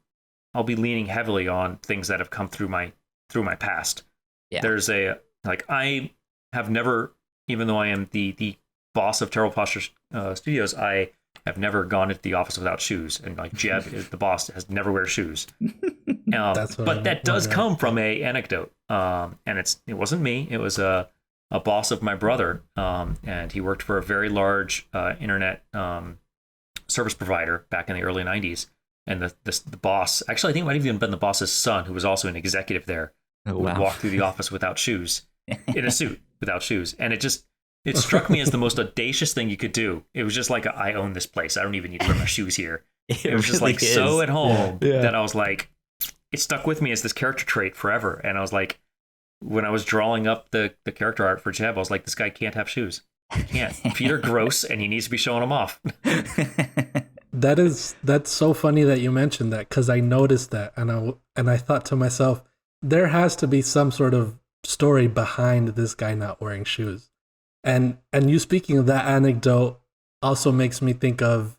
I'll be leaning heavily on things that have come through my past. Yeah. There's I have never, even though I am the boss of Terrible Posture Studios, I have never gone into the office without shoes, and like Jeb is the boss, has never wear shoes. But that does come from a anecdote, and it wasn't me. It was a boss of my brother, and he worked for a very large internet service provider back in the early 90s. And the boss, actually, I think it might have even been the boss's son, who was also an executive there, would walk through the office without shoes, in a suit, without shoes. And it struck me as the most audacious thing you could do. It was just like, I own this place. I don't even need to wear my shoes here. It was just like so at home that I was like, it stuck with me as this character trait forever. And I was like, when I was drawing up the character art for Jeb, I was like, this guy can't have shoes. He can't. Feet are gross, and he needs to be showing them off. That's so funny that you mentioned that, because I noticed that, and I thought to myself, there has to be some sort of story behind this guy not wearing shoes. And you speaking of that anecdote also makes me think of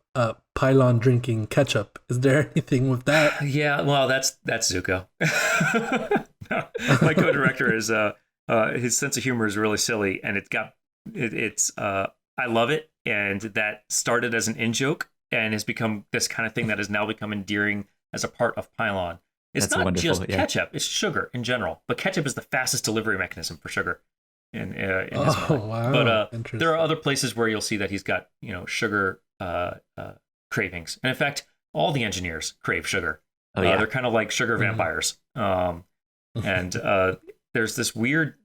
Pylon drinking ketchup. Is there anything with that? Yeah, well, that's Zuko. My co-director is his sense of humor is really silly, and I love it, and that started as an in-joke and has become this kind of thing that has now become endearing as a part of Pylon. It's That's not just ketchup, it's sugar in general, but ketchup is the fastest delivery mechanism for sugar in his mind. Wow. But there are other places where you'll see that he's got, sugar cravings. And in fact, all the engineers crave sugar. They're kind of like sugar vampires. And there's this weird,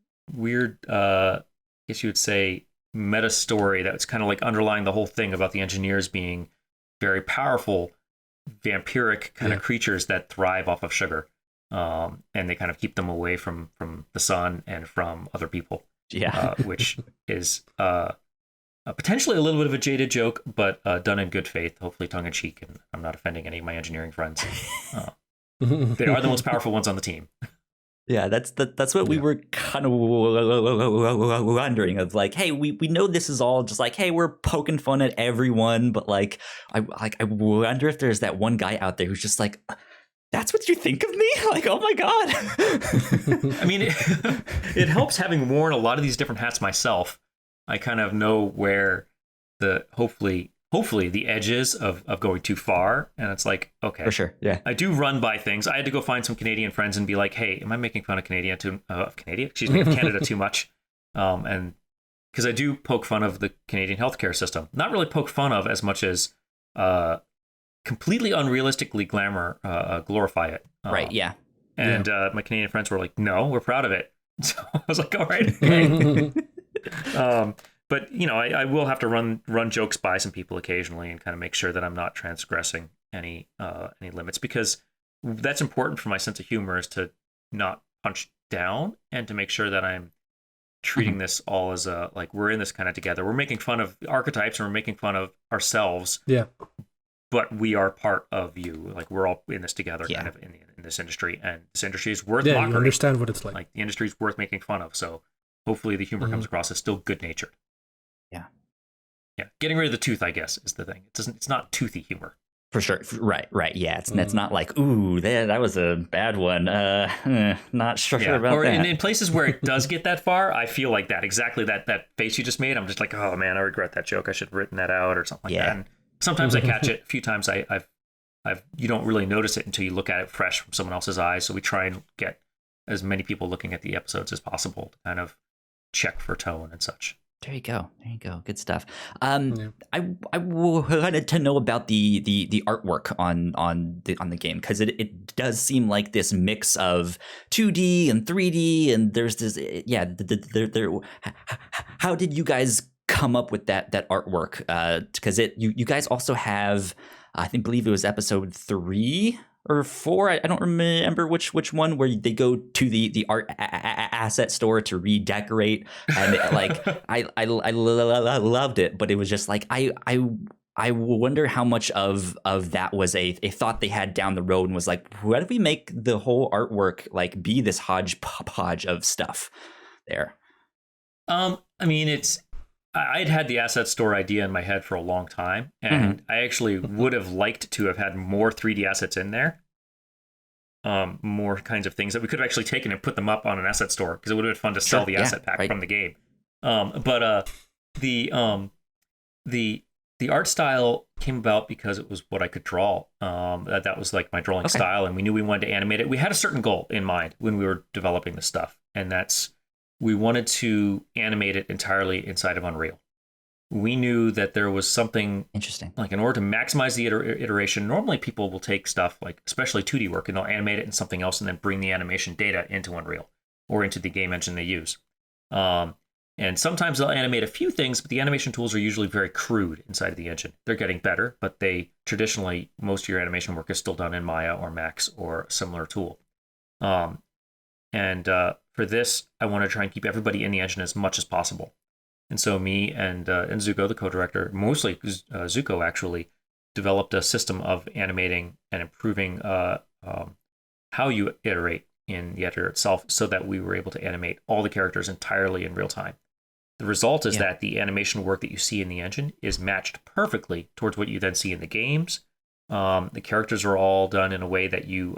I guess you would say, meta story that's kind of like underlying the whole thing about the engineers being very powerful, vampiric kind of creatures that thrive off of sugar. And they kind of keep them away from the sun and from other people. Yeah. Which is potentially a little bit of a jaded joke, but done in good faith, hopefully tongue in cheek, and I'm not offending any of my engineering friends. They are the most powerful ones on the team. Yeah, that's what we were kind of wondering, of like, hey, we know this is all just like, hey, we're poking fun at everyone, but like I wonder if there's that one guy out there who's just like, that's what you think of me? Like, oh my God. I mean, it helps having worn a lot of these different hats myself. I kind of know where the hopefully the edges of going too far. And it's like, okay. For sure, yeah. I do run by things. I had to go find some Canadian friends and be like, hey, am I making fun of Canada too much? And because I do poke fun of the Canadian healthcare system. Not really poke fun of as much as completely unrealistically glorify it. Right, yeah. And my Canadian friends were like, no, we're proud of it. So I was like, all right. Okay. But I will have to run jokes by some people occasionally and kind of make sure that I'm not transgressing any limits, because that's important for my sense of humor, is to not punch down and to make sure that I'm treating this all as like we're in this kind of together. We're making fun of archetypes and we're making fun of ourselves. Yeah. But we are part of you. Like, we're all in this together, kind of in this industry, and this industry is worth mockery. You understand what it's like. Like, the industry is worth making fun of. So hopefully the humor comes across as still good natured. Yeah. Yeah. Getting rid of the tooth, I guess, is the thing. It's not toothy humor. For sure. Right. Yeah. It's not like, ooh, that was a bad one. Not sure about or that. Or in places where it does get that far, I feel like that. Exactly that face you just made. I'm just like, oh man, I regret that joke. I should have written that out or something like that. And sometimes I catch it. A few times I've you don't really notice it until you look at it fresh from someone else's eyes. So we try and get as many people looking at the episodes as possible to kind of check for tone and such. There you go. Good stuff. I wanted to know about the artwork on the game, because it does seem like this mix of 2D and 3D, and there's this there. How did you guys come up with that artwork? Because you guys also have, believe it was episode 3 or 4. I don't remember which one, where they go to the art asset store to redecorate, and like I loved it, but it was just like I wonder how much of that was a thought they had down the road, and was like, why do we make the whole artwork like be this hodgepodge of stuff there? I mean, I'd had the asset store idea in my head for a long time, and I actually would have liked to have had more 3D assets in there. More kinds of things that we could have actually taken and put them up on an asset store, because it would have been fun to sell the asset pack from the game. But the art style came about because it was what I could draw. That was like my drawing style, and we knew we wanted to animate it. We had a certain goal in mind when we were developing this stuff, and that's we wanted to animate it entirely inside of Unreal. We knew that there was something interesting. Like, in order to maximize the iteration, normally people will take stuff like, especially 2D work, and they'll animate it in something else and then bring the animation data into Unreal or into the game engine they use. And sometimes they'll animate a few things, but the animation tools are usually very crude inside of the engine. They're getting better, but traditionally, most of your animation work is still done in Maya or Max or a similar tool. For this, I want to try and keep everybody in the engine as much as possible. And so me and Zuko, the co-director, mostly Zuko actually, developed a system of animating and improving how you iterate in the editor itself, so that we were able to animate all the characters entirely in real time. The result is that the animation work that you see in the engine is matched perfectly towards what you then see in the games. The characters are all done in a way that you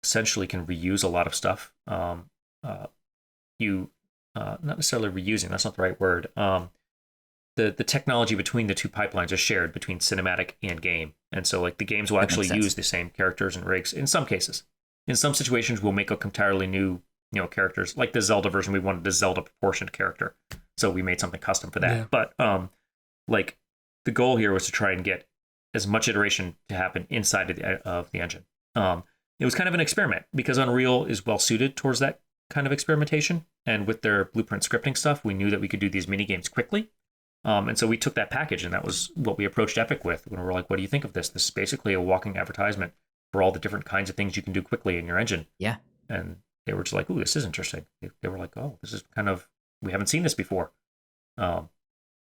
essentially can reuse a lot of stuff. Not necessarily reusing, that's not the right word. The technology between the two pipelines is shared between cinematic and game. And so like the games will actually use the same characters and rigs in some cases. In some situations, we'll make up entirely new characters. Like the Zelda version, we wanted the Zelda proportioned character, so we made something custom for that. Yeah. But like the goal here was to try and get as much iteration to happen inside of the engine. It was kind of an experiment, because Unreal is well suited towards that kind of experimentation. And with their blueprint scripting stuff, we knew that we could do these mini games quickly. And so we took that package, and that was what we approached Epic with when we were like, what do you think of this? This is basically a walking advertisement for all the different kinds of things you can do quickly in your engine. Yeah. And they were just like, ooh, this is interesting. They were like, oh, this is kind of, we haven't seen this before. And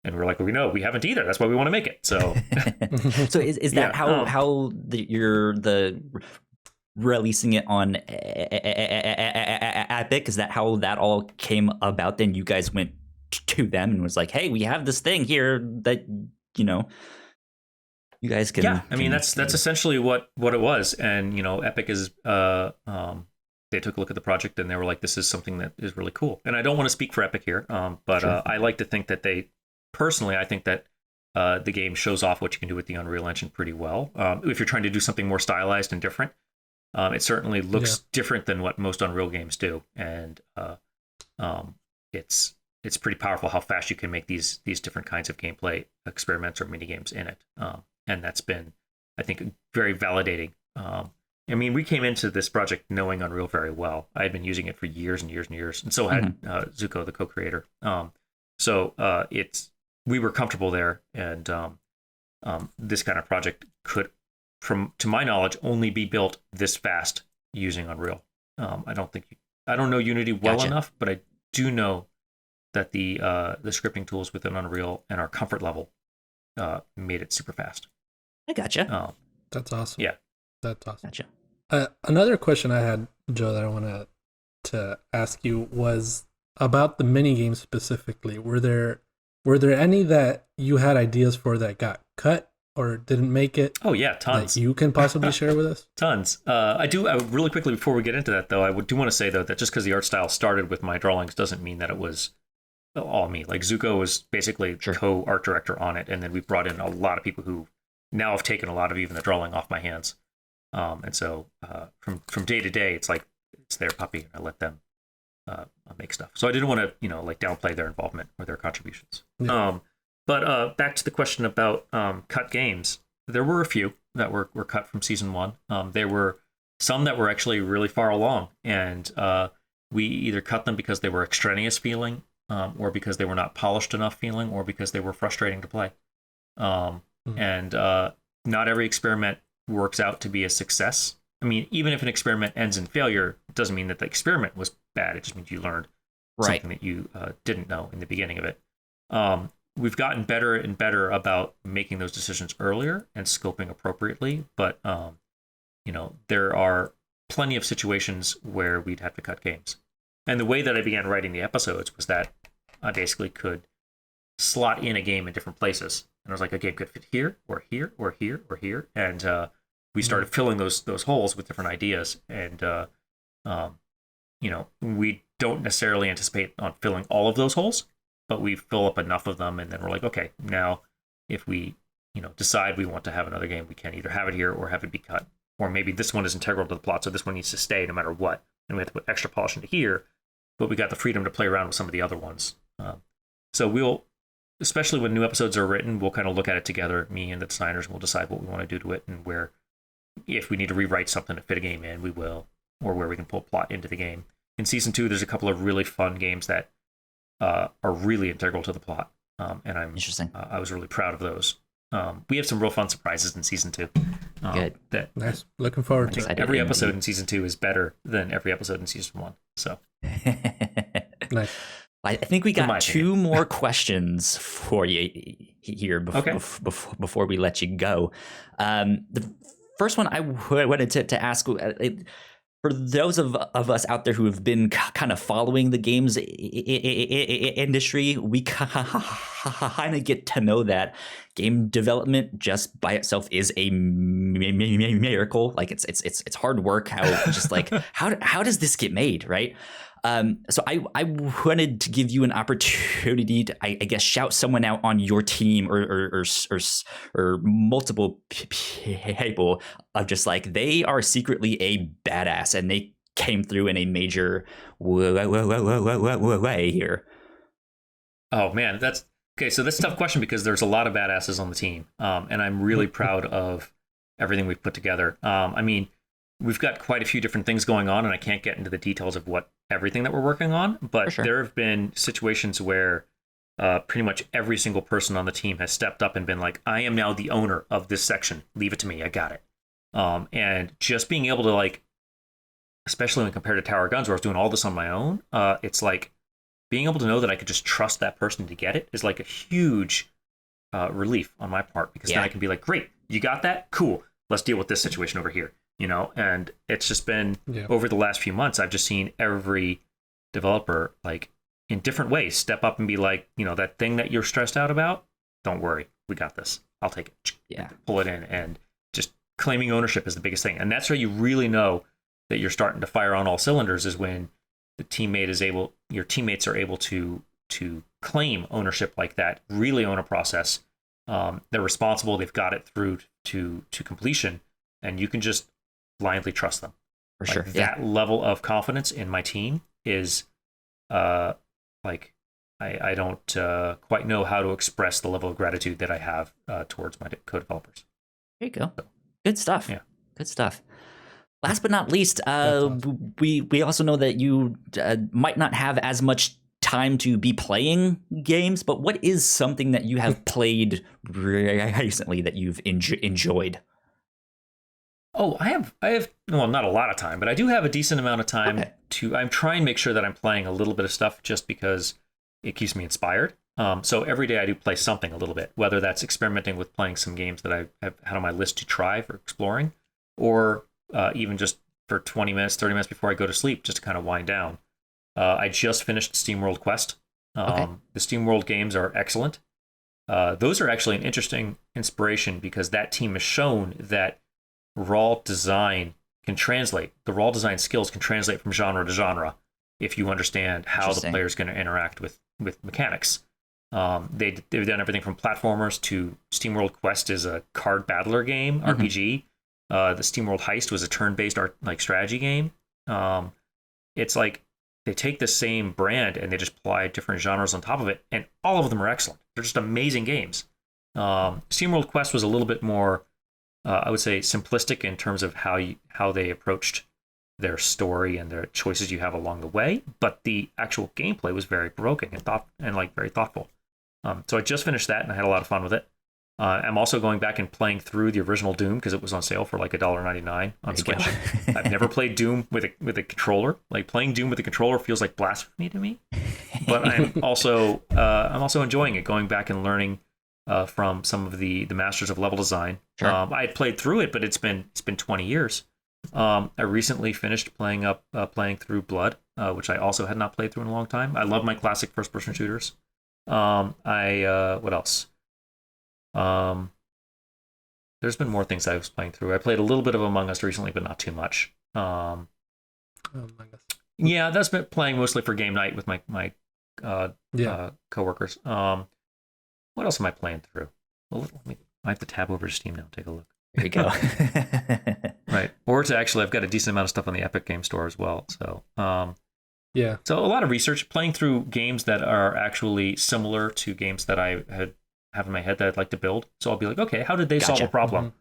we were like, well, we haven't either. That's why we want to make it. So, so is that how the releasing it on Epic? Is that how that all came about? Then you guys went to them and was like, hey, we have this thing here that you guys can. Yeah, I mean that's essentially what it was. And Epic is they took a look at the project and they were like, this is something that is really cool. And I don't want to speak for Epic here, but sure. I like to think that I think that the game shows off what you can do with the Unreal Engine pretty well. If you're trying to do something more stylized and different, it certainly looks different than what most Unreal games do. And it's pretty powerful how fast you can make these different kinds of gameplay experiments or mini games in it. And that's been, I think, very validating. I mean, we came into this project knowing Unreal very well. I had been using it for years and years and years, and so had Zuko, the co-creator. We were comfortable there, and this kind of project could, to my knowledge, only be built this fast using Unreal. I don't know Unity well enough, but I do know that the scripting tools within Unreal and our comfort level made it super fast. I gotcha. That's awesome. Yeah. That's awesome. Gotcha. Another question I had, Joe, that I want to ask you was about the mini games specifically. Were there any that you had ideas for that got cut or didn't make it? Oh yeah, tons. That you can possibly share with us? Tons. I really quickly, before we get into that though, I do want to say though that just because the art style started with my drawings doesn't mean that it was all me. Like Zuko was basically co-art director on it, and then we brought in a lot of people who now have taken a lot of even the drawing off my hands. And so from day to day, it's like it's their puppy, and I let them make stuff. So I didn't want to like downplay their involvement or their contributions. Yeah. But back to the question about cut games, there were a few that were cut from season 1. There were some that were actually really far along, and we either cut them because they were extraneous feeling or because they were not polished enough feeling, or because they were frustrating to play. And not every experiment works out to be a success. I mean, even if an experiment ends in failure, it doesn't mean that the experiment was bad. It just means you learned something that you didn't know in the beginning of it. We've gotten better and better about making those decisions earlier and scoping appropriately. But, there are plenty of situations where we'd have to cut games. And the way that I began writing the episodes was that I basically could slot in a game in different places. And I was like, a game could fit here, or here, or here, or here. And we started filling those holes with different ideas. And, we don't necessarily anticipate on filling all of those holes, but we fill up enough of them. And then we're like, okay, now if we, decide we want to have another game, we can either have it here or have it be cut. Or maybe this one is integral to the plot, so this one needs to stay no matter what. And we have to put extra polish into here, but we got the freedom to play around with some of the other ones. So we'll, especially when new episodes are written, we'll kind of look at it together, me and the designers, and we'll decide what we want to do to it, and where, if we need to rewrite something to fit a game in, we will, or where we can pull plot into the game. In Season 2, there's a couple of really fun games that are really integral to the plot, and I'm interesting. I was really proud of those. We have some real fun surprises in Season 2. Good. Nice. Looking forward to it. Every episode in Season 2 is better than every episode in Season 1. So nice. I think we got two more questions for you here before we let you go. The first one I wanted to ask, for those of us out there who have been kind of following the games industry, we kind of get to know that game development just by itself is a miracle. Like it's hard work. How does this get made, right? So I wanted to give you an opportunity to, I guess, shout someone out on your team or multiple people of just like, they are secretly a badass and they came through in a major way here. Oh man, that's okay. So that's a tough question because there's a lot of badasses on the team, and I'm really proud of everything we've put together. I mean, we've got quite a few different things going on, and I can't get into the details of everything that we're working on, but there have been situations where pretty much every single person on the team has stepped up and been like, I am now the owner of this section. Leave it to me. I got it. And just being able to, like, especially when compared to Tower Guns, where I was doing all this on my own, it's like being able to know that I could just trust that person to get it is like a huge relief on my part, because then I can be like, great, you got that? Cool. Let's deal with this situation over here. And it's just been over the last few months, I've just seen every developer, like, in different ways, step up and be like, that thing that you're stressed out about, don't worry, we got this. I'll take it. Yeah. Pull it in, and just claiming ownership is the biggest thing. And that's where you really know that you're starting to fire on all cylinders, is when your teammates are able to claim ownership like that, really own a process. They're responsible. They've got it through to completion, and you can just blindly trust them. For sure. That level of confidence in my team is I don't quite know how to express the level of gratitude that I have towards my co-developers. There you go. Good stuff. Yeah. Good stuff. Last but not least, we also know that you might not have as much time to be playing games, but what is something that you have played recently that you've enjoyed? Oh, I have, well, not a lot of time, but I do have a decent amount of time I'm trying to make sure that I'm playing a little bit of stuff just because it keeps me inspired. So every day I do play something a little bit, whether that's experimenting with playing some games that I have had on my list to try for exploring, or even just for 20 minutes, 30 minutes before I go to sleep, just to kind of wind down. I just finished SteamWorld Quest. The SteamWorld games are excellent. Those are actually an interesting inspiration because that team has shown that raw design can translate. The raw design skills can translate from genre to genre if you understand how the player is going to interact with mechanics. They've done everything from platformers to SteamWorld Quest is a card battler game, RPG. The SteamWorld Heist was a turn-based strategy game. It's like they take the same brand and they just apply different genres on top of it, and all of them are excellent. They're just amazing games. SteamWorld Quest was a little bit more, I would say, simplistic in terms of how they approached their story and their choices you have along the way, but the actual gameplay was very provoking and very thoughtful. So I just finished that and I had a lot of fun with it. I'm also going back and playing through the original Doom because it was on sale for like $1.99 on Switch. I've never played Doom with a controller. Like playing Doom with a controller feels like blasphemy to me. But I'm also enjoying it, going back and learning from some of the masters of level design. Sure. I had played through it, but it's been 20 years. I recently finished playing through Blood, which I also had not played through in a long time. I love my classic first-person shooters. What else? There's been more things I was playing through. I played a little bit of Among Us recently, but not too much. Among Us. Yeah, that's been playing mostly for game night with my coworkers. What else am I playing through? Well, I have to tab over to Steam now. Take a look. There you go. Right. Or I've got a decent amount of stuff on the Epic Game Store as well. So, yeah. So a lot of research, playing through games that are actually similar to games that I have in my head that I'd like to build. So I'll be like, okay, how did they solve a problem?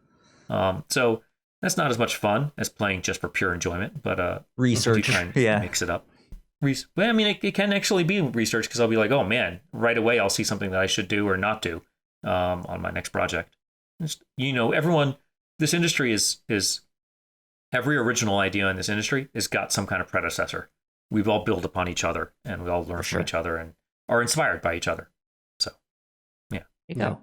Mm-hmm. So that's not as much fun as playing just for pure enjoyment, but research, try and mix it up. Well, I mean, it can actually be research because I'll be like, oh man, right away I'll see something that I should do or not do on my next project. Everyone, this industry is every original idea in this industry has got some kind of predecessor. We've all built upon each other and we all learn from each other and are inspired by each other. So, yeah. There you go.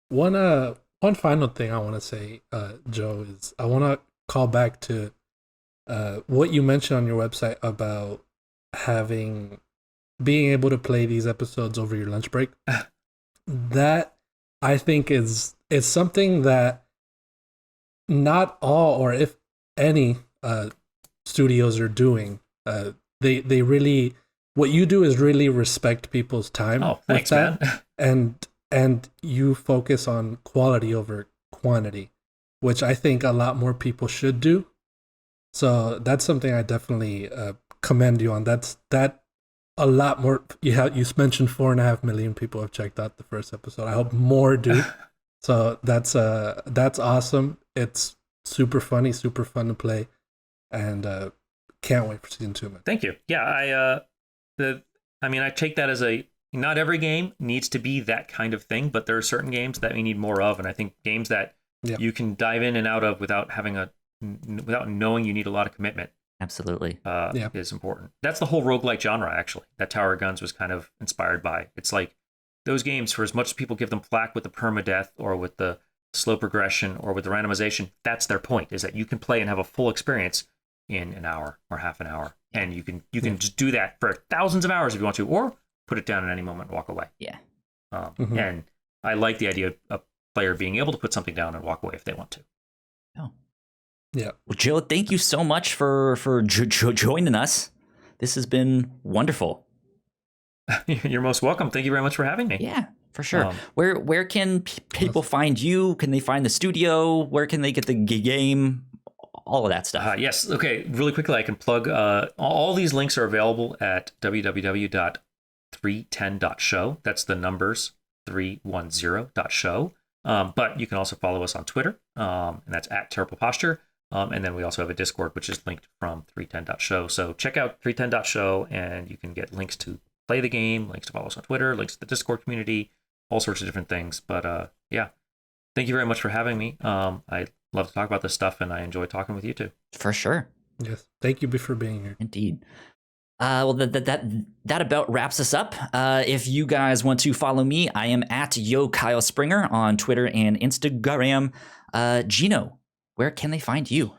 One final thing I want to say, Joe, is I want to call back to what you mentioned on your website about being able to play these episodes over your lunch break. That I think is something that not all, or if any, studios are doing. They really, what you do is really respect people's time. Oh, thanks, man. and you focus on quality over quantity, which I think a lot more people should do. So that's something I definitely commend you on. That a lot more. You mentioned 4.5 million people have checked out the first episode. I hope more do. So that's awesome. It's super funny, super fun to play, and can't wait for season 2, man. Thank you. Yeah, I take that as not every game needs to be that kind of thing, but there are certain games that we need more of, and I think games that you can dive in and out of without knowing you need a lot of commitment. Absolutely. Is important. That's the whole roguelike genre, actually, that Tower of Guns was kind of inspired by. It's like those games, for as much as people give them flack with the permadeath or with the slow progression or with the randomization, that's their point, is that you can play and have a full experience in an hour or half an hour. And you can just do that for thousands of hours if you want to, or put it down at any moment and walk away. Yeah. And I like the idea of a player being able to put something down and walk away if they want to. Oh. Yeah. Well, Joe, thank you so much for joining us. This has been wonderful. You're most welcome. Thank you very much for having me. Yeah, for sure. Where can people find you? Can they find the studio? Where can they get the game? All of that stuff. Yes. Okay. Really quickly, I can plug. All these links are available at www.310.show. That's the numbers 310.show. But you can also follow us on Twitter, and that's at Terrible Posture. And then we also have a Discord, which is linked from 310.show. So check out 310.show, and you can get links to play the game, links to follow us on Twitter, links to the Discord community, all sorts of different things. But thank you very much for having me. I love to talk about this stuff, and I enjoy talking with you too. For sure. Yes. Thank you for being here. Indeed. Well, that about wraps us up. If you guys want to follow me, I am at Kyle Springer on Twitter and Instagram. Gino, where can they find you?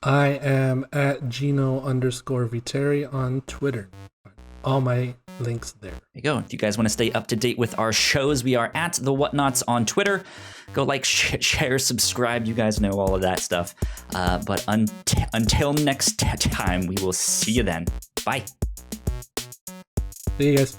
I am at Gino_Viteri on Twitter. All my links there. There you go. If you guys want to stay up to date with our shows, we are at the Whatnauts on Twitter. Go like, share, subscribe. You guys know all of that stuff. But until next time, we will see you then. Bye. See you guys.